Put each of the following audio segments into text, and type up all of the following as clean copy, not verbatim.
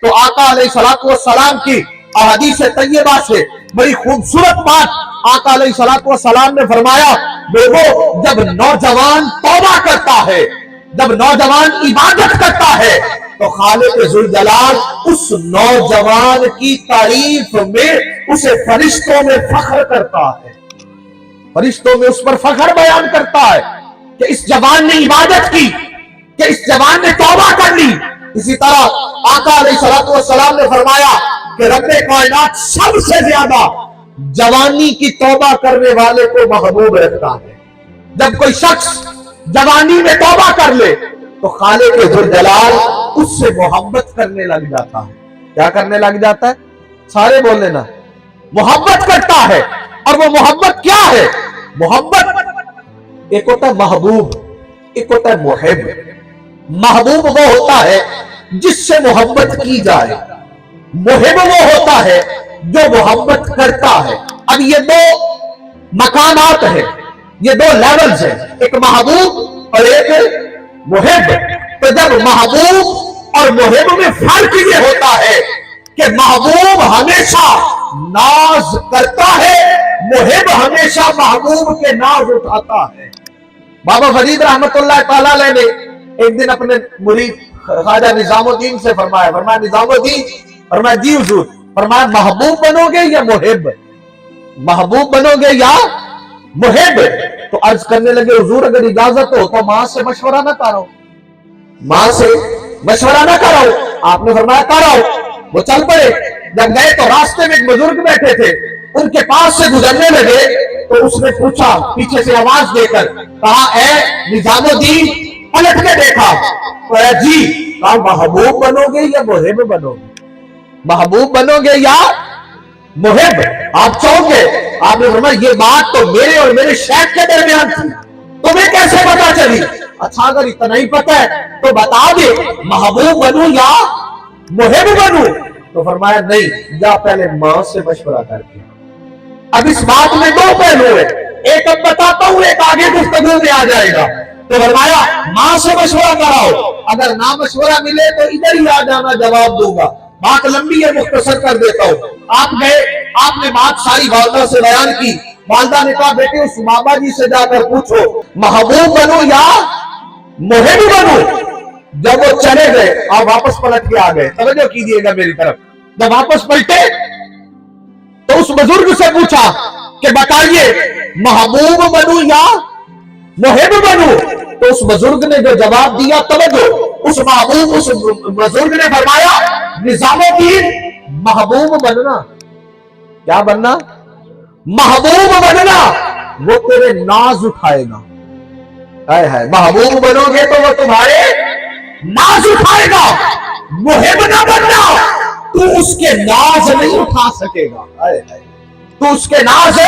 تو آقا علیہ الصلوۃ والسلام کی احادیث طیبہ سے بڑی خوبصورت بات آقا علیہ الصلوۃ والسلام نے فرمایا، لوگوں جب نوجوان توبہ کرتا ہے، جب نوجوان عبادت کرتا ہے تو خالق ذوالجلال اس نوجوان کی تعریف میں اسے فرشتوں میں فخر کرتا ہے، فرشتوں میں اس پر فخر بیان کرتا ہے کہ اس جوان نے عبادت کی، کہ اس جوان نے توبہ کر لی۔ اسی طرح آقا علیہ الصلوۃ والسلام نے فرمایا کہ رب کائنات سب سے زیادہ جوانی کی توبہ کرنے والے کو محبوب رکھتا ہے۔ جب کوئی شخص جوانی میں توبہ کر لے تو خالق ذوالجلال اس سے محبت کرنے لگ جاتا ہے۔ کیا کرنے لگ جاتا ہے؟ سارے بول لینا، محبت کرتا ہے۔ اور وہ محبت کیا ہے؟ محبت ایک ہوتا ہے محبوب، ایک ہوتا ہے محب۔ محبوب وہ ہوتا ہے جس سے محبت کی جائے، محب وہ ہوتا ہے جو محبت کرتا ہے۔ اب یہ دو مقامات ہیں، یہ دو لیولز ہیں، ایک محبوب اور ایک محب۔ تو جب محبوب اور محب میں فرق یہ ہوتا ہے کہ محبوب ہمیشہ ناز کرتا ہے، محب ہمیشہ محبوب کے ناز اٹھاتا ہے۔ بابا فرید رحمت اللہ تعالیٰ علیہ نے ایک دن اپنے مرید خواجہ نظام الدین سے فرمایا نظام الدین، فرمایا جی حضور، فرمایا محبوب بنو گے یا محب؟ محبوب بنو گے یا محب؟ تو عرض کرنے لگے حضور اگر اجازت ہو تو ماں سے مشورہ نہ کرو، ماں سے مشورہ نہ کرو۔ آپ نے فرمایا کرو۔ وہ چل پڑے۔ جب گئے تو راستے میں ایک بزرگ بیٹھے تھے، ان کے پاس سے گزرنے لگے تو اس نے پوچھا پیچھے سے آواز دے کر، کہا اے نظام الدین، پلٹ کے دیکھا، جی، کہا محبوب بنو گے یا محب بنو گے؟ محبوب بنو گے یا محب؟ آپ چونک گے۔ آپ نے فرمایا یہ بات تو میرے اور میرے شیخ کے درمیان تھی، تمہیں کیسے پتا چلی؟ اچھا اگر اتنا ہی پتا ہے تو بتا دے، محبوب بنوں یا محب بنوں؟ تو فرمایا نہیں، جا پہلے ماں سے مشورہ کر کے۔ اب اس بات میں دو پہلو ہے، ایک اب بتاتا ہوں، ایک آگے گفتگو میں آ جائے گا۔ تو فرمایا ماں سے مشورہ کراؤ، اگر نہ مشورہ ملے تو ادھر ہی آ جانا، جواب دوں گا۔ بات لمبی ہے، مختصر کر دیتا ہوں۔ آپ گئے، آپ نے بات ساری والدہ سے بیان کی۔ والدہ نے کہا بیٹے اس بابا جی سے جا کر پوچھو محبوب بنو یا محب بنو؟ جب وہ چلے گئے، آپ واپس پلٹ کے آ گئے، توجہ کیجئے گا میری طرف۔ جب واپس پلٹے تو اس بزرگ سے پوچھا کہ بتائیے محبوب بنو یا محب بنو؟ تو اس بزرگ نے جو جواب دیا، توجہ، اس بزرگ نے فرمایا نظام الدین، محبوب بننا، کیا بننا؟ محبوب بننا، وہ تیرے ناز اٹھائے گا۔ محبوب بنو گے تو وہ تمہارے ناز اٹھائے گا، محب نہ بننا، تو اس کے ناز نہیں اٹھا سکے گا، تو اس کے ناز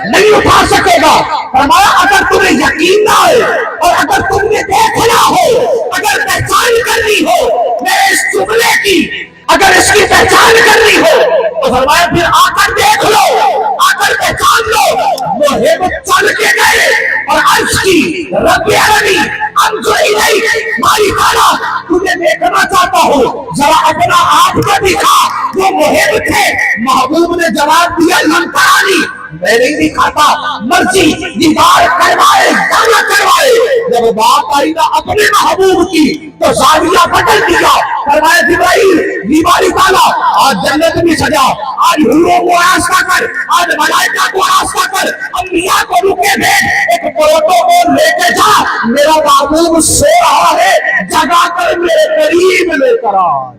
نہیں اٹھا سکے گا۔ فرمایا اگر تمہیں یقین نہ ہے اور اگر تم نے دیکھنا ہو، اگر پہچان کرنی ہو میرے اس جملے کی، اگر اس کی پہچان کرنی ہو تو فرمایا پھر آ کر دیکھ لو، آ کر پہچان لو۔ محب چل کے گئے اور عرض کی رب ارنی انظر الیک، مائی تعالیٰ تجھے دیکھنا چاہتا ہوں، ذرا اپنا آپ کو دکھا۔ وہ محب تھے، محبوب نے جواب دیا لن ترانی، میں نہیں دکھاتا، مرضی دیدار کروائے یا نہ کروائے۔ جب بات آئی نا اپنے محبوب کی تو زاویہ بدل دیا۔ فرمایا جبرائیل بیماری تعالیٰ آج جنت بھی سجا، آج حوروں کو راستہ کر، آج ملائکہ کو راستہ کر، انبیاء کو رکے بھیج، ایک پروٹوکول لے کے جا، میرا محبوب سو رہا ہے، جگا کر میرے قریب لے کر آ،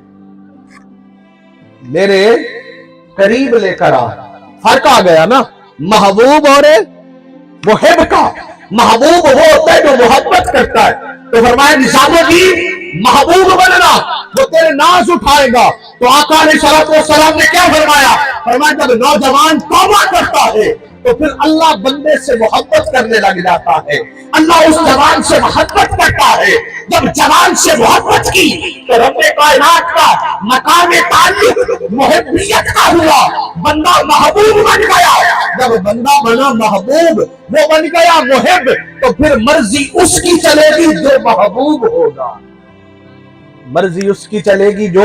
میرے قریب لے کر آ۔ فرق آ گیا نا محبوب اور محب کا۔ محبوب وہ ہوتا ہے جو محبت کرتا ہے۔ تو فرمایا نظام الدین محبوب بننا، وہ تیرے ناز اٹھائے گا۔ تو آقا علیہ السلام نے کیا فرمایا؟ فرمایا جب نوجوان توبہ کرتا ہے تو پھر اللہ بندے سے محبت کرنے لگ جاتا ہے، اللہ اس جوان سے محبت کرتا ہے۔ جب جوان سے محبت کی تو رب کائنات کا مقام تعلق محبیت کا ہوا، بندہ محبوب بن گیا۔ جب بندہ بنا محبوب، وہ بن گیا محب، تو پھر مرضی اس کی چلے گی جو محبوب ہوگا، مرضی اس کی چلے گی جو